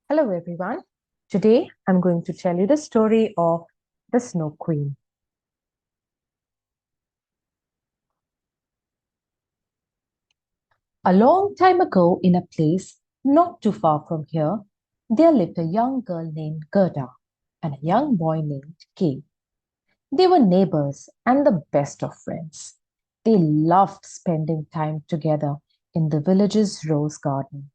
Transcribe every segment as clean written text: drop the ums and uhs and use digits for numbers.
Hello everyone. Today I'm going to tell you the story of the Snow Queen. A long time ago, in a place not too far from here, there lived a young girl named Gerda and a young boy named Kay. They were neighbors and the best of friends. They loved spending time together in the village's rose garden.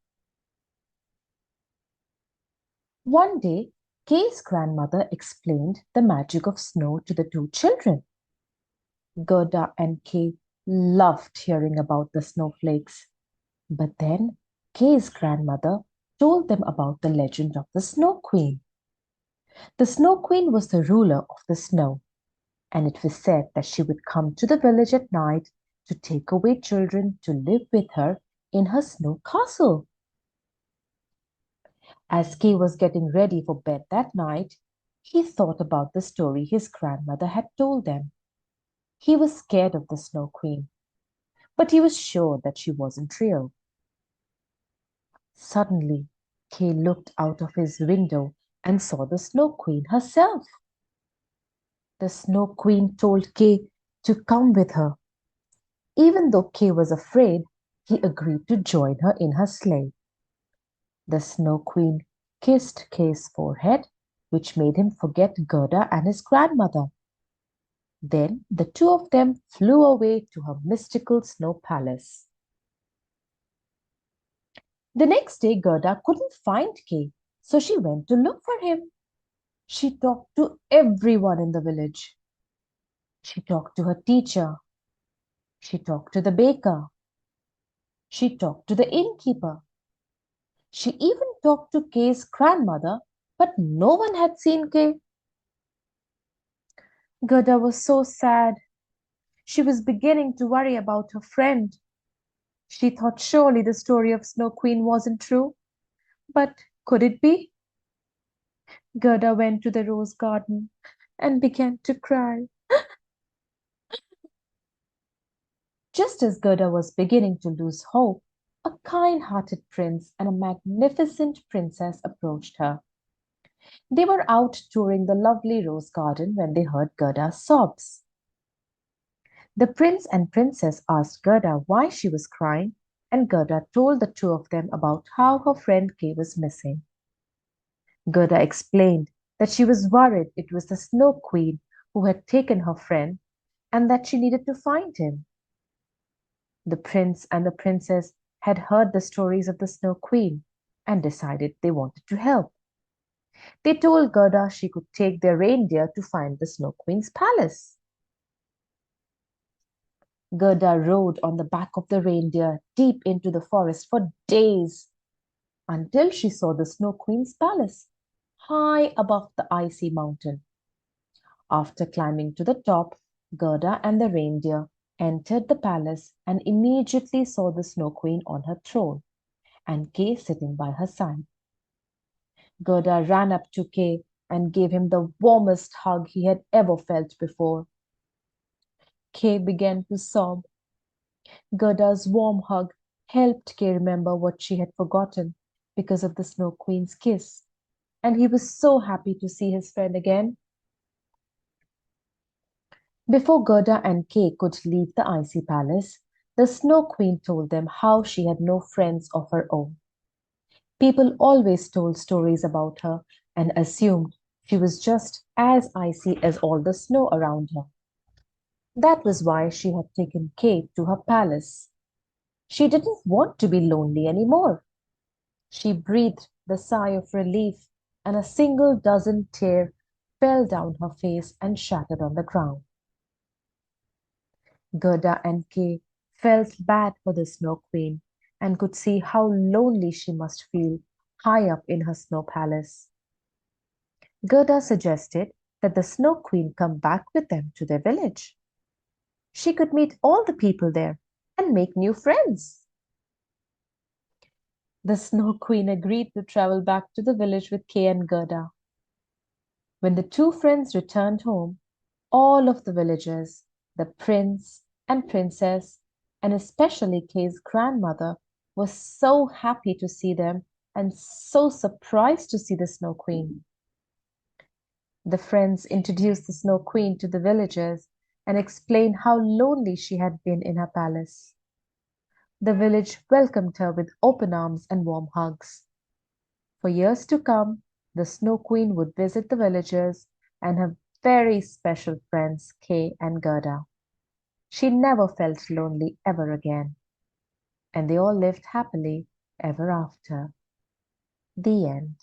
One day, Kay's grandmother explained the magic of snow to the two children. Gerda and Kay loved hearing about the snowflakes. But then Kay's grandmother told them about the legend of the Snow Queen. The Snow Queen was the ruler of the snow, and it was said that she would come to the village at night to take away children to live with her in her snow castle. As Kay was getting ready for bed that night, he thought about the story his grandmother had told them. He was scared of the Snow Queen, but he was sure that she wasn't real. Suddenly, Kay looked out of his window and saw the Snow Queen herself. The Snow Queen told Kay to come with her. Even though Kay was afraid, he agreed to join her in her sleigh. The Snow Queen kissed Kay's forehead, which made him forget Gerda and his grandmother. Then the two of them flew away to her mystical snow palace. The next day, Gerda couldn't find Kay, so she went to look for him. She talked to everyone in the village. She talked to her teacher. She talked to the baker. She talked to the innkeeper. She even talked to Kay's grandmother, but no one had seen Kay. Gerda was so sad. She was beginning to worry about her friend. She thought surely the story of Snow Queen wasn't true. But could it be? Gerda went to the rose garden and began to cry. Just as Gerda was beginning to lose hope, a kind-hearted prince and a magnificent princess approached her. They were out touring the lovely rose garden when they heard Gerda's sobs. The prince and princess asked Gerda why she was crying, and Gerda told the two of them about how her friend Kay was missing. Gerda explained that she was worried it was the Snow Queen who had taken her friend and that she needed to find him. The prince and the princess had heard the stories of the Snow Queen and decided they wanted to help. They told Gerda she could take their reindeer to find the Snow Queen's palace. Gerda rode on the back of the reindeer deep into the forest for days until she saw the Snow Queen's palace high above the icy mountain. After climbing to the top, Gerda and the reindeer entered the palace and immediately saw the Snow Queen on her throne and Kay sitting by her side. Gerda ran up to Kay and gave him the warmest hug he had ever felt before. Kay began to sob. Gerda's warm hug helped Kay remember what she had forgotten because of the Snow Queen's kiss, and he was so happy to see his friend again. Before Gerda and Kay could leave the icy palace, the Snow Queen told them how she had no friends of her own. People always told stories about her and assumed she was just as icy as all the snow around her. That was why she had taken Kay to her palace. She didn't want to be lonely anymore. She breathed the sigh of relief, and a single dozen tears fell down her face and shattered on the ground. Gerda and Kay felt bad for the Snow Queen and could see how lonely she must feel high up in her snow palace. Gerda suggested that the Snow Queen come back with them to their village. She could meet all the people there and make new friends. The Snow Queen agreed to travel back to the village with Kay and Gerda. When the two friends returned home, all of the villagers, the prince and princess, and especially Kay's grandmother, was so happy to see them and so surprised to see the Snow Queen. The friends introduced the Snow Queen to the villagers and explained how lonely she had been in her palace. The village welcomed her with open arms and warm hugs. For years to come, the Snow Queen would visit the villagers and her very special friends, Kay and Gerda. She never felt lonely ever again, and they all lived happily ever after. The end.